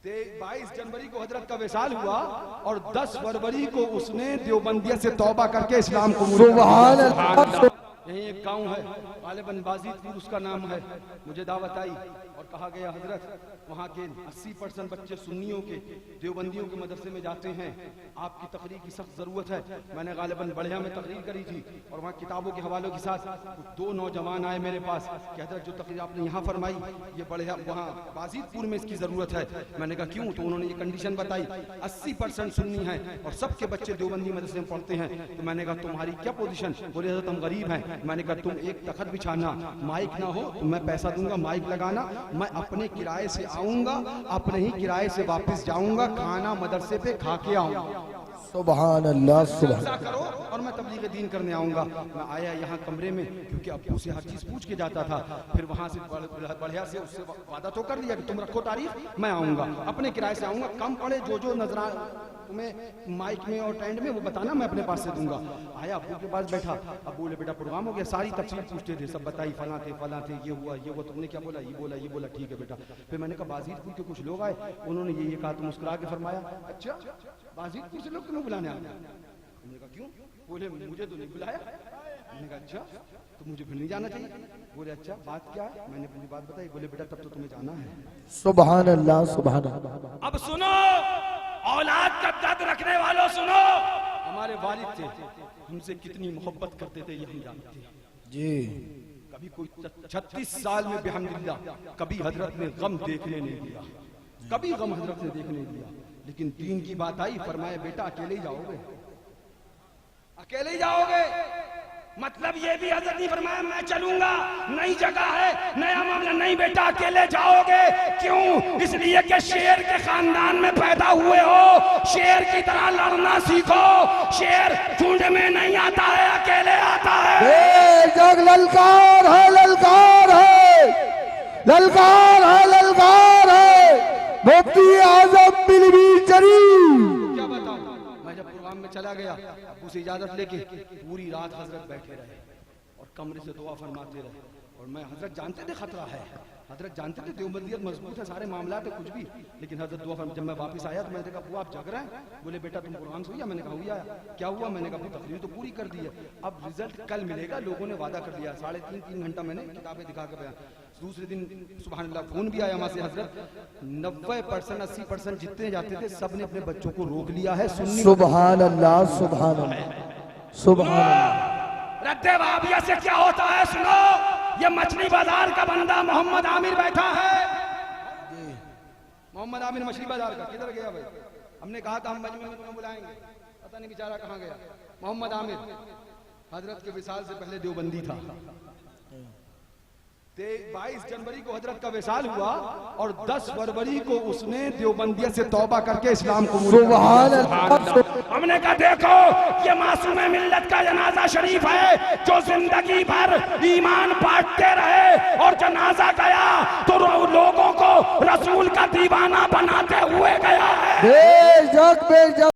22 जनवरी को हजरत का विसाल हुआ और 10 फरवरी को उसने देवबंदिया से तौबा करके इस्लाम को सुभान अल्लाह। यही एक गांव है गालिबन बाजीतपुर उसका नाम है। मुझे दावत आई और कहा गया हजरत वहाँ के 80% बच्चे सुन्नियों के देवबंदियों के मदरसे में जाते हैं, आपकी तकरीर की सख्त जरूरत है। मैंने गालिबन बढ़िया में तकरीर करी थी और वहाँ किताबों के हवालों के साथ 2 नौजवान आए मेरे पास कि हजरत जो तकरीर आपने यहाँ फरमाई ये बढ़िया वहाँ बाजीतपुर में इसकी जरूरत है। मैंने कहा क्यों? तो उन्होंने ये कंडीशन बताई 80% सुन्नी है और सबके बच्चे देवबंदी मदरसे में पढ़ते हैं। तो मैंने कहा तुम्हारी क्या पोजीशन? बोले हजरत हम गरीब हैं। मैंने कहा तुम एक तखत बिछाना, माइक ना हो तो मैं पैसा दूंगा, माइक लगाना, मैं अपने किराए से आऊंगा, अपने ही किराए से वापस जाऊंगा, खाना मदरसे पे खा के आऊंगा। सुभान अल्लाह सुभान करो और मैं तबलीग दीन करने आऊंगा। मैं आया यहाँ कमरे में क्योंकि अब्बू से हर चीज पूछ के जाता था, फिर वहां से बढ़िया से उससे वादा तो कर लिया कि तुम रखो तारीख, मैं आऊंगा, अपने किराए से आऊंगा, कम पड़े जो नजरा तुम्हें माइक में और टेंट में वो बताना, मैं अपने पास से दूंगा। आया अब्बू के पास बैठा, अब्बू बोले बेटा प्रोग्राम हो गया, सारी तफसील पूछते थे, सब बताई, फला थे, ये हुआ, तुमने क्या बोला, ये बोला, ठीक है बेटा। फिर मैंने कहा बाजीतपुर के कुछ लोग आए, उन्होंने ये कहा, तो मुस्कुरा के फरमाया अच्छा बाजीतपुर से लोग तुम्हें बुलाने आ गए? हमने कहा क्यों? बोले मुझे तो नहीं बुलाया। मैंने कहा अच्छा तो मुझे फिर नहीं जाना चाहिए? बोले अच्छा बात क्या है? मैंने अपनी बात बताई। बोले बेटा तब तो तुम्हें जाना है। सुभान अल्लाह सुभान अल्लाह। अब सुनो औलाद का दर्द रखने वालों सुनो, हमारे वालिद थे, हमसे कितनी मोहब्बत करते थे ये हम जानते हैं जी। कभी कोई 36 साल में बिहम्दिल्लाह कभी हजरत ने गम देखने नहीं दिया, कभी गम हजरत ने देखने नहीं दिया। लेकिन दीन की बात आई, फरमाया बेटा अकेले ही जाओगे, अकेले ही जाओगे। मतलब ये भी हजरत ने फरमाया मैं चलूंगा, नई जगह है, नया मामला, नहीं बेटा अकेले जाओगे। क्यों? इसलिए कि शेर के खानदान में पैदा हुए हो, शेर की तरह लड़ना सीखो। शेर झुंड में नहीं आता है, अकेले आता है। जग ललकार है, ललकार है, ललकार है, ललकार है। मुफ्ती आजम बिलवी शरीफ क्या बताऊं, मैं जब प्रोग्राम में चला गया अब्बू से इजाजत लेके पूरी रात हजरत बैठे रहे और कमरे से दुआ फरमाते रहे। और मैं हजरत जानते थे खतरा है, हजरत जानते थे देवबंदियत मजबूत है, सारे मामला है कुछ भी, लेकिन हजरत दुआ फरमा। जब मैं वापस आया तो मैंने कहा बुआ आप जग रहे हैं? बोले बेटा तुम कुरान से हुआ? मैंने कहा हुआ। क्या हुआ? मैंने कहा तकरीर तो पूरी कर दी है, अब रिजल्ट कल मिलेगा, लोगों ने वादा कर दिया। 3.5-3 घंटा मैंने किताबें दिखा के बयान। दूसरे दिन सुभान अल्लाह फोन भी आया वहां से, हजरत 90% 80% जितने जाते थे सब ने अपने बच्चों को रोक लिया है। सुभान अल्लाह सुभान अल्लाह सुभान अल्लाह। रद्दे वाबिया से क्या होता है सुनो, ये मछली बाजार का बंदा मोहम्मद आमिर बैठा है, मोहम्मद आमिर मछली बाजार का। किधर गया भाई? हमने कहा था हम मजमे में तुम्हें बुलाएंगे, पता नहीं बेचारा कहाँ गया। मोहम्मद आमिर हजरत के विसाल से पहले देवबंदी था। 22 जनवरी को हजरत का विसाल हुआ और 10 फरवरी को उसने देवबंदिया से तौबा करके इस्लाम को सुभान अल्लाह। हमने कहा देखो ये मासूम मिल्लत का जनाजा शरीफ है जो जिंदगी भर ईमान बांटते रहे और जनाजा गया तो लोगों को रसूल का दीवाना बनाते हुए गया है। बेशक बेशक।